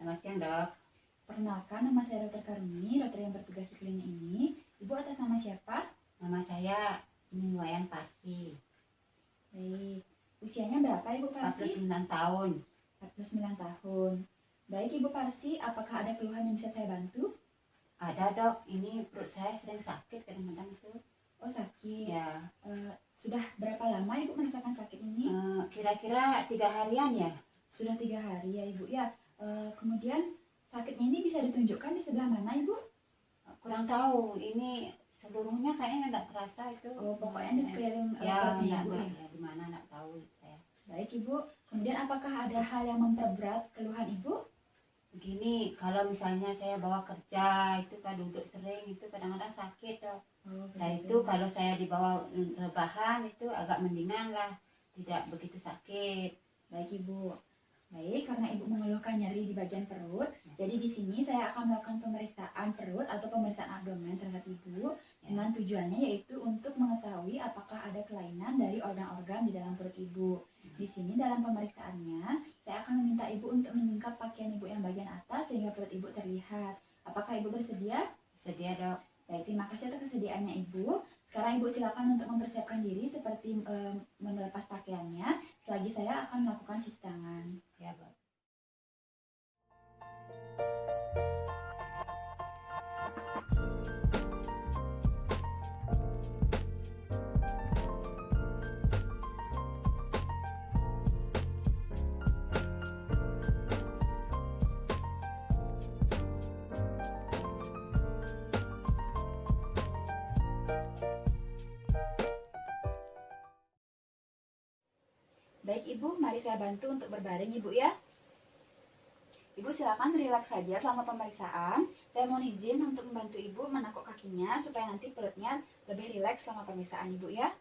Selamat siang, Dok. Perkenalkan, nama saya Dr. Karuni, dokter yang bertugas di klinik ini. Ibu atas nama siapa? Nama saya Ningwayan Parsi, Baik. Usianya berapa Ibu Parsi? 49 tahun. 49 tahun. Baik Ibu Parsi, apakah ada keluhan yang bisa saya bantu? Ada, Dok. Ini perut saya sering sakit kadang-kadang itu. Oh, sakit. Ya, Sudah berapa lama Ibu merasakan sakit ini? kira-kira 3 harian ya. Sudah 3 hari ya Ibu ya. Kemudian sakitnya ini bisa ditunjukkan di sebelah mana Ibu? Kurang tahu. Ini seluruhnya kayaknya nggak terasa itu. Oh, pokoknya di sekeliling Ya, perutnya Ibu ya. di mana nggak tahu saya. Baik Ibu. Kemudian apakah ada hal yang memperberat keluhan Ibu? Begini, kalau misalnya saya bawa kerja itu kan duduk sering itu kadang-kadang sakit, Dok. Oh, Nah begitu. itu kalau saya dibawa rebahan itu agak mendingan lah, tidak begitu sakit. Baik Ibu. Baik, karena Ibu mengeluhkan nyeri di bagian perut, jadi di sini saya akan melakukan pemeriksaan perut atau pemeriksaan abdomen terhadap Ibu dengan tujuannya yaitu untuk mengetahui apakah ada kelainan dari organ-organ di dalam perut Ibu. Di sini dalam pemeriksaannya, saya akan meminta Ibu untuk menyingkap pakaian Ibu yang bagian atas sehingga perut Ibu terlihat. Apakah Ibu bersedia? Sedia, Dok. Baik, terima kasih atas kesediaannya Ibu. Sekarang Ibu silakan untuk mempersiapkan diri seperti melepas pakaiannya. Selagi saya akan melakukan cuci tangan. Ya, Dok. Baik Ibu, mari saya bantu untuk berbaring Ibu ya. Ibu silakan rileks saja selama pemeriksaan. Saya mohon izin untuk membantu Ibu menakuk kakinya supaya nanti perutnya lebih rileks selama pemeriksaan Ibu ya.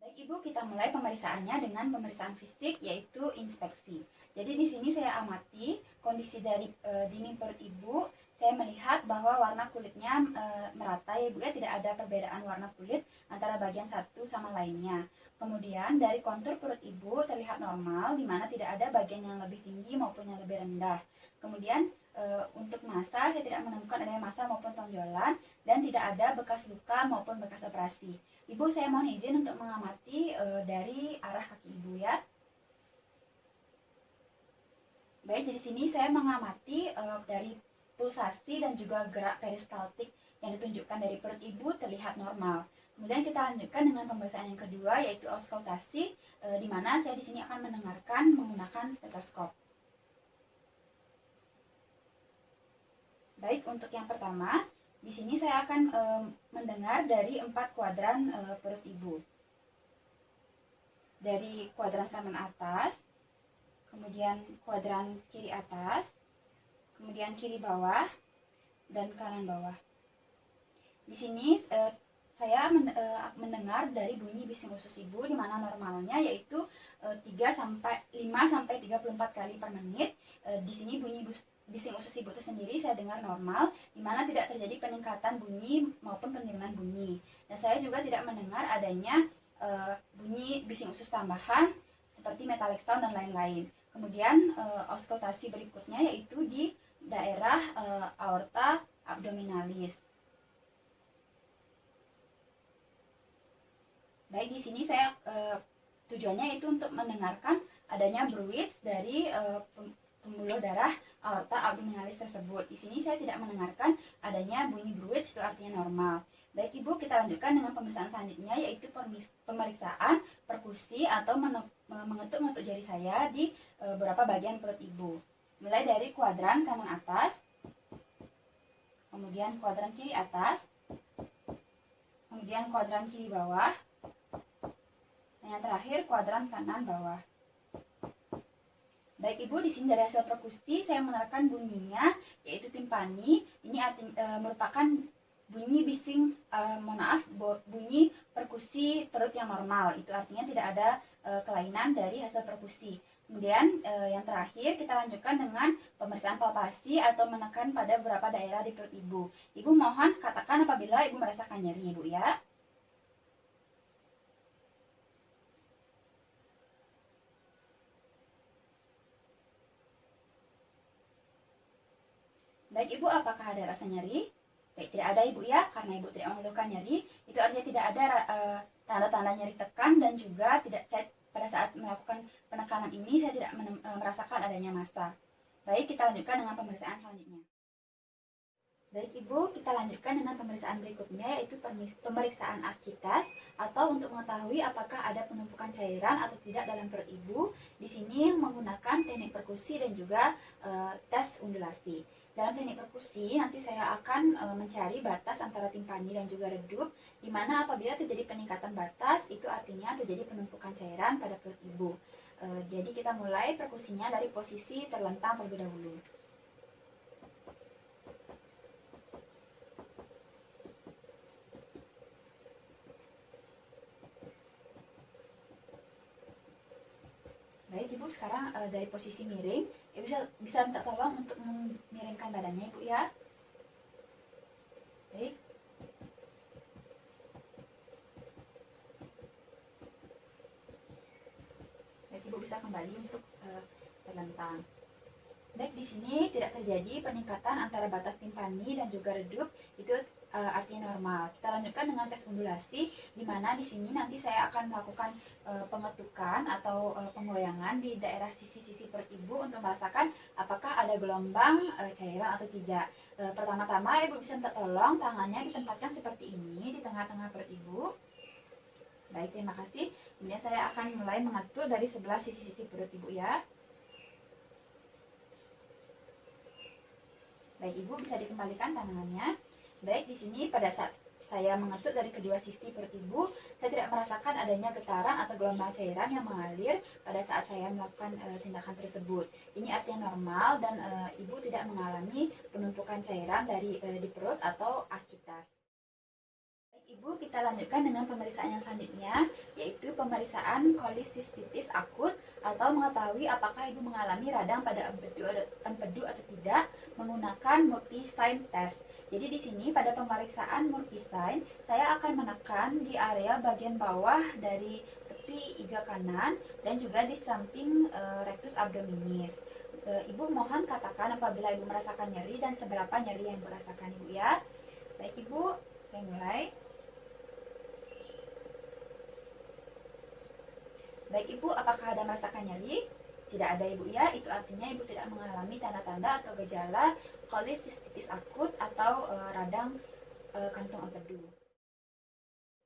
Baik Ibu, kita mulai pemeriksaannya dengan pemeriksaan fisik yaitu inspeksi. Jadi di sini saya amati kondisi dari dinding perut Ibu. Saya melihat bahwa warna kulitnya merata ya Ibu ya, tidak ada perbedaan warna kulit antara bagian satu sama lainnya. Kemudian dari kontur perut Ibu terlihat normal, di mana tidak ada bagian yang lebih tinggi maupun yang lebih rendah. Kemudian untuk massa, saya tidak menemukan adanya massa maupun tonjolan, dan tidak ada bekas luka maupun bekas operasi. Ibu, saya mohon izin untuk mengamati dari arah kaki Ibu ya. Baik, jadi sini saya mengamati dari pulsasi dan juga gerak peristaltik yang ditunjukkan dari perut Ibu terlihat normal. Kemudian kita lanjutkan dengan pemeriksaan yang kedua yaitu auskultasi, di mana saya di sini akan mendengarkan menggunakan stetoskop. Baik, untuk yang pertama, di sini saya akan mendengar dari 4 kuadran perut Ibu. Dari kuadran kanan atas, kemudian kuadran kiri atas, kemudian kiri bawah, dan kanan bawah. Di sini saya mendengar dari bunyi bising usus Ibu, di mana normalnya yaitu 5 sampai 34 kali per menit. Di sini bunyi bising usus Ibu itu sendiri saya dengar normal, di mana tidak terjadi peningkatan bunyi maupun penurunan bunyi. Dan saya juga tidak mendengar adanya bunyi bising usus tambahan seperti metallic sound dan lain-lain. Kemudian auskultasi berikutnya yaitu di daerah aorta abdominalis. Baik, di sini saya tujuannya itu untuk mendengarkan adanya bruits dari pembuluh darah aorta abdominalis tersebut. Di sini saya tidak mendengarkan adanya bunyi bruits, itu artinya normal. Baik Ibu, kita lanjutkan dengan pemeriksaan selanjutnya yaitu pemeriksaan perkusi atau mengetuk-ngetuk jari saya di beberapa bagian perut Ibu. Mulai dari kuadran kanan atas, kemudian kuadran kiri atas, kemudian kuadran kiri bawah, dan yang terakhir kuadran kanan bawah. Baik Ibu, di sini dari hasil perkusi saya menerapkan bunyinya yaitu timpani. Ini merupakan bunyi bising, bunyi perkusi perut yang normal. Itu artinya tidak ada kelainan dari hasil perkusi. Kemudian yang terakhir kita lanjutkan dengan pemeriksaan palpasi atau menekan pada beberapa daerah di perut Ibu. Ibu mohon katakan apabila Ibu merasakan nyeri Ibu ya. Baik Ibu, apakah ada rasa nyeri? Baik, tidak ada Ibu ya, karena Ibu tidak mengeluhkan nyeri. Itu artinya tidak ada tanda-tanda nyeri tekan, dan juga pada saat melakukan penekanan ini saya tidak merasakan adanya massa. Baik, kita lanjutkan dengan pemeriksaan selanjutnya. Baik Ibu, kita lanjutkan dengan pemeriksaan berikutnya, yaitu pemeriksaan ascitas, atau untuk mengetahui apakah ada penumpukan cairan atau tidak dalam perut Ibu. Di sini menggunakan teknik perkusi dan juga tes undulasi. Dalam teknik perkusi, nanti saya akan mencari batas antara timpani dan juga redup, di mana apabila terjadi peningkatan batas, itu artinya terjadi penumpukan cairan pada perut Ibu. Jadi kita mulai perkusinya dari posisi terlentang terlebih dahulu. Baik Ibu, sekarang dari posisi miring, Ibu bisa minta tolong untuk memiringkan badannya Ibu ya. Baik. Baik Ibu, bisa kembali untuk terlentang. Baik, di sini tidak terjadi peningkatan antara batas timpani dan juga redup, itu artinya normal. Kita lanjutkan dengan tes undulasi, di mana di sini nanti saya akan melakukan pengetukan atau penggoyangan di daerah sisi-sisi perut Ibu untuk merasakan apakah ada gelombang cairan atau tidak. Pertama-tama Ibu bisa minta tolong tangannya ditempatkan seperti ini di tengah-tengah perut Ibu. Baik, terima kasih. Kemudian saya akan mulai mengatur dari sebelah sisi-sisi perut Ibu ya. Baik Ibu, bisa dikembalikan tangannya. Baik, di sini pada saat saya mengetuk dari kedua sisi perut Ibu, saya tidak merasakan adanya getaran atau gelombang cairan yang mengalir pada saat saya melakukan tindakan tersebut. Ini artinya normal, dan Ibu tidak mengalami penumpukan cairan di perut atau ascitas. Baik Ibu, kita lanjutkan dengan pemeriksaan yang selanjutnya, yaitu pemeriksaan kolisistitis akut, atau mengetahui apakah Ibu mengalami radang pada empedu atau tidak menggunakan Murphy sign test. Jadi di sini pada pemeriksaan Murphy sign, saya akan menekan di area bagian bawah dari tepi iga kanan dan juga di samping rectus abdominis. Ibu mohon katakan apabila Ibu merasakan nyeri dan seberapa nyeri yang Ibu rasakan Ibu ya. Baik Ibu, saya mulai. Baik Ibu, apakah ada merasakan nyeri? Tidak ada Ibu ya, itu artinya Ibu tidak mengalami tanda-tanda atau gejala kolisistitis akut atau radang kantung empedu.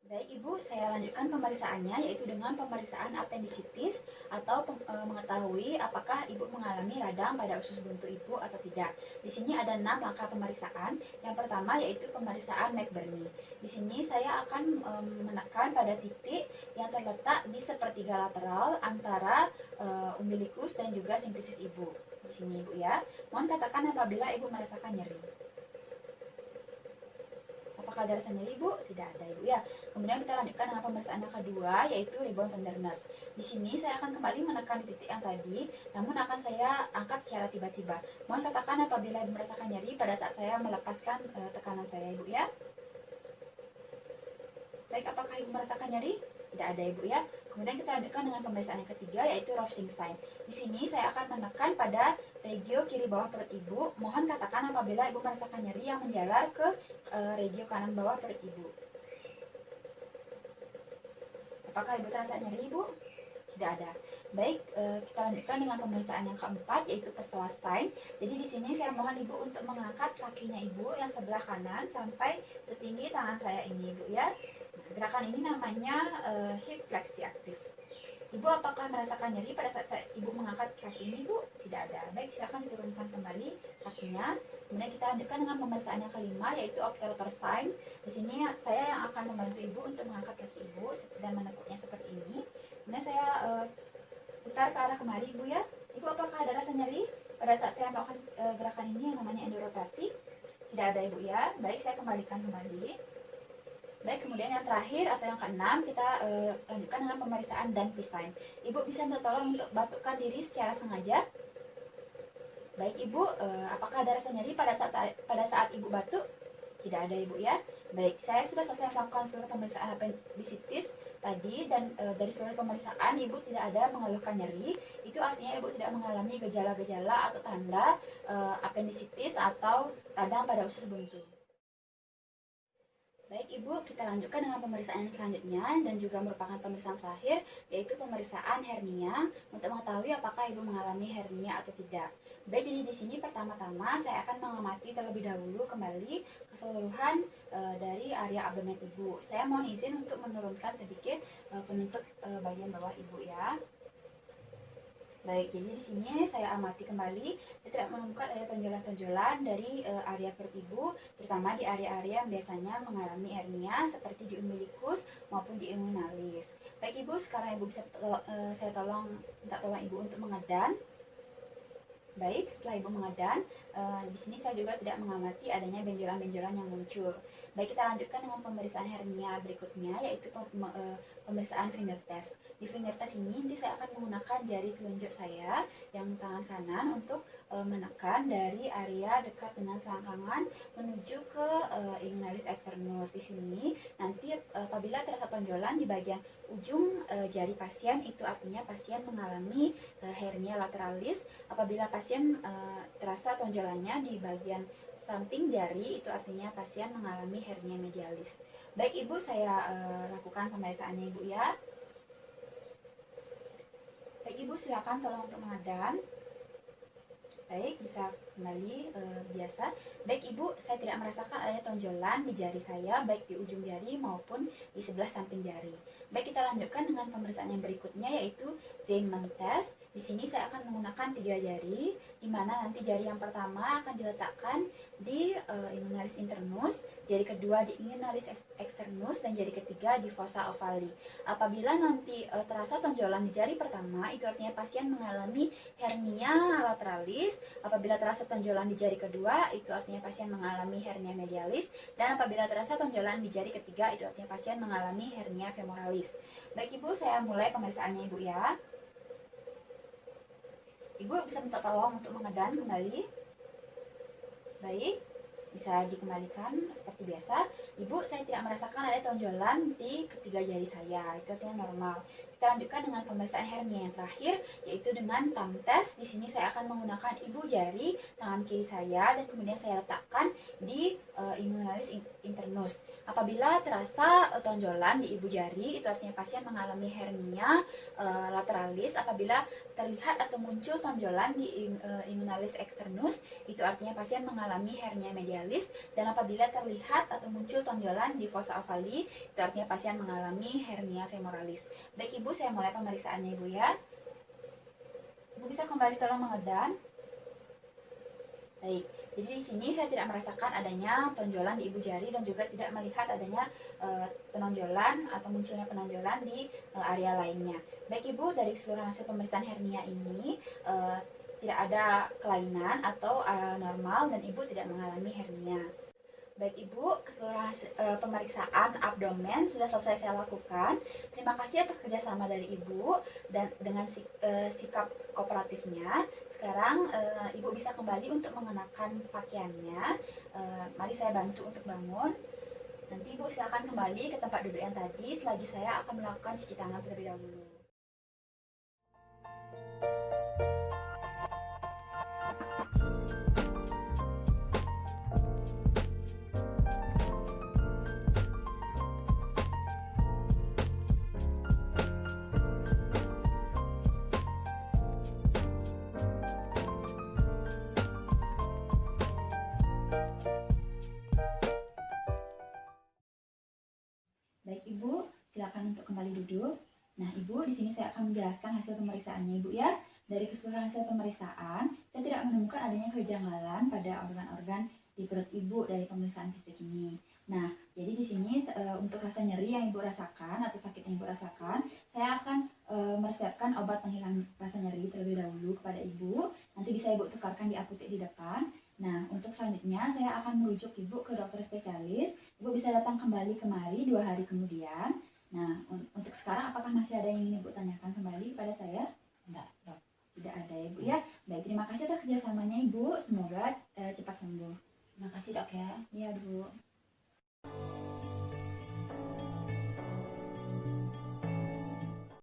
Baik Ibu, saya lanjutkan pemeriksaannya, yaitu dengan pemeriksaan apendisitis atau mengetahui apakah Ibu mengalami radang pada usus buntu Ibu atau tidak. Di sini ada 6 langkah pemeriksaan. Yang pertama yaitu pemeriksaan McBurney. Di sini saya akan menekan pada titik yang terletak di sepertiga lateral antara umbilikus dan juga simplicis Ibu. Di sini Ibu ya. Mohon katakan apabila Ibu merasakan nyeri. Apakah ada rasa nyeri Ibu? Tidak ada Ibu ya. Kemudian kita lanjutkan dengan pemeriksaan yang kedua, yaitu rebound tenderness. Di sini saya akan kembali menekan di titik yang tadi, namun akan saya angkat secara tiba-tiba. Mohon katakan apabila Ibu merasakan nyeri pada saat saya melepaskan tekanan saya Ibu ya. Baik, apakah Ibu merasakan nyeri? Tidak ada Ibu ya. Kemudian kita lanjutkan dengan pemeriksaan yang ketiga, yaitu Rovsing sign. Di sini saya akan menekan pada regio kiri bawah perut Ibu. Mohon katakan apabila Ibu merasakan nyeri yang menjalar ke regio kanan bawah perut Ibu. Apakah Ibu terasa nyeri Ibu? Tidak ada. Baik, kita lanjutkan dengan pemeriksaan yang keempat, yaitu Pessoa sign. Jadi di sini saya mohon Ibu untuk mengangkat kakinya Ibu yang sebelah kanan sampai setinggi tangan saya ini Ibu ya. Gerakan ini namanya hip fleksi aktif. Ibu apakah merasakan nyeri pada saat Ibu mengangkat kaki ini Ibu? Tidak ada. Baik, silakan diturunkan kembali kakinya. Kemudian kita lanjutkan dengan pemeriksaan yang kelima, yaitu obturator sign. Di sini saya yang akan membantu Ibu untuk mengangkat kaki Ibu dan menekuknya seperti ini. Kemudian saya putar ke arah kemari Ibu ya. Ibu apakah ada rasa nyeri pada saat saya melakukan gerakan ini yang namanya endorotasi? Tidak ada Ibu ya. Baik, saya kembalikan kembali. Baik, kemudian yang terakhir atau yang keenam, kita lanjutkan dengan pemeriksaan Danby sign. Ibu bisa minta tolong untuk batukkan diri secara sengaja. Baik Ibu, apakah ada rasa nyeri pada saat Ibu batuk? Tidak ada Ibu ya. Baik, saya sudah selesai melakukan seluruh pemeriksaan apendisitis tadi, dan dari seluruh pemeriksaan Ibu tidak ada mengeluhkan nyeri. Itu artinya Ibu tidak mengalami gejala-gejala atau tanda apendisitis atau radang pada usus buntu. Baik Ibu, kita lanjutkan dengan pemeriksaan yang selanjutnya dan juga merupakan pemeriksaan terakhir, yaitu pemeriksaan hernia untuk mengetahui apakah Ibu mengalami hernia atau tidak. Baik, jadi di sini pertama-tama saya akan mengamati terlebih dahulu kembali keseluruhan dari area abdomen Ibu. Saya mohon izin untuk menurunkan sedikit penutup bagian bawah Ibu ya. Baik, jadi di sini saya amati kembali, saya tidak menemukan ada tonjolan-tonjolan dari area perut Ibu, terutama di area-area yang biasanya mengalami hernia seperti di umbilikus maupun di inguinalis. Baik Ibu, sekarang Ibu bisa saya minta tolong Ibu untuk mengedan. Baik, setelah Ibu mengedan, di sini saya juga tidak mengamati adanya benjolan-benjolan yang muncul. Baik, kita lanjutkan dengan pemeriksaan hernia berikutnya, yaitu pemeriksaan finger test. Di finger test ini nanti saya akan menggunakan jari telunjuk saya yang tangan kanan untuk menekan dari area dekat dengan selangkangan menuju ke inguinalis externus. Di sini nanti apabila terasa tonjolan di bagian ujung jari pasien, itu artinya pasien mengalami hernia lateralis. Apabila pasien terasa tonjolannya di bagian samping jari, itu artinya pasien mengalami hernia medialis. Baik Ibu, saya lakukan pemeriksaannya Ibu ya. Baik Ibu, silakan tolong untuk mengedan. Baik, bisa kembali biasa. Baik Ibu, saya tidak merasakan adanya tonjolan di jari saya, baik di ujung jari maupun di sebelah samping jari. Baik, kita lanjutkan dengan pemeriksaan yang berikutnya, yaitu Zeeman test. Di sini saya akan menggunakan 3 jari, di mana nanti jari yang pertama akan diletakkan di inguinalis internus, jari kedua di inguinalis externus, dan jari ketiga di fossa ovali. Apabila nanti terasa tonjolan di jari pertama, itu artinya pasien mengalami hernia lateralis. Apabila terasa tonjolan di jari kedua, itu artinya pasien mengalami hernia medialis. Dan apabila terasa tonjolan di jari ketiga, itu artinya pasien mengalami hernia femoralis. Baik Ibu, saya mulai pemeriksaannya Ibu ya. Ibu bisa minta tolong untuk mengedan kembali. Baik, bisa dikembalikan seperti biasa. Ibu, saya tidak merasakan ada tonjolan di ketiga jari saya, itu artinya normal. Kita lanjutkan dengan pemeriksaan hernia yang terakhir, yaitu dengan thumb test. Di sini saya akan menggunakan ibu jari tangan kiri saya dan kemudian saya letakkan di inguinalis internus. Apabila terasa tonjolan di ibu jari, itu artinya pasien mengalami hernia lateralis. Apabila terlihat atau muncul tonjolan di inguinalis externus, itu artinya pasien mengalami hernia medialis. Dan apabila terlihat atau muncul tonjolan di fossa ovali, itu artinya pasien mengalami hernia femoralis. Baik Ibu, saya mulai pemeriksaannya Ibu ya. Ibu bisa kembali tolong mengedan. Baik, jadi di sini saya tidak merasakan adanya tonjolan di ibu jari dan juga tidak melihat adanya penonjolan atau munculnya penonjolan di area lainnya. Baik Ibu, dari keseluruhan hasil pemeriksaan hernia ini tidak ada kelainan atau normal dan Ibu tidak mengalami hernia. Baik Ibu, keseluruhan pemeriksaan abdomen sudah selesai saya lakukan. Terima kasih atas kerjasama dari Ibu dan dengan sikap kooperatifnya. Sekarang Ibu bisa kembali untuk mengenakan pakaiannya. Mari saya bantu untuk bangun. Nanti Ibu silakan kembali ke tempat duduk yang tadi selagi saya akan melakukan cuci tangan terlebih dahulu. Baik Ibu, silakan untuk kembali duduk. Nah Ibu, di sini saya akan menjelaskan hasil pemeriksaannya Ibu ya. Dari keseluruhan hasil pemeriksaan, saya tidak menemukan adanya kejanggalan pada organ-organ di perut Ibu dari pemeriksaan fisik ini. Nah, jadi di sini untuk rasa nyeri yang Ibu rasakan atau sakit yang Ibu rasakan, saya akan meresepkan obat penghilang rasa nyeri terlebih dahulu kepada Ibu. Nanti bisa Ibu tukarkan di apotek di depan. Nah, untuk selanjutnya saya akan merujuk Ibu ke dokter spesialis. Ibu bisa datang kembali kemari 2 hari kemudian. Nah, untuk sekarang apakah masih ada yang ingin Ibu tanyakan kembali kepada saya? Enggak, dok. Tidak ada ya Ibu ya. Baik, terima kasih atas kerjasamanya Ibu. Semoga cepat sembuh. Terima kasih dok ya. Iya Bu.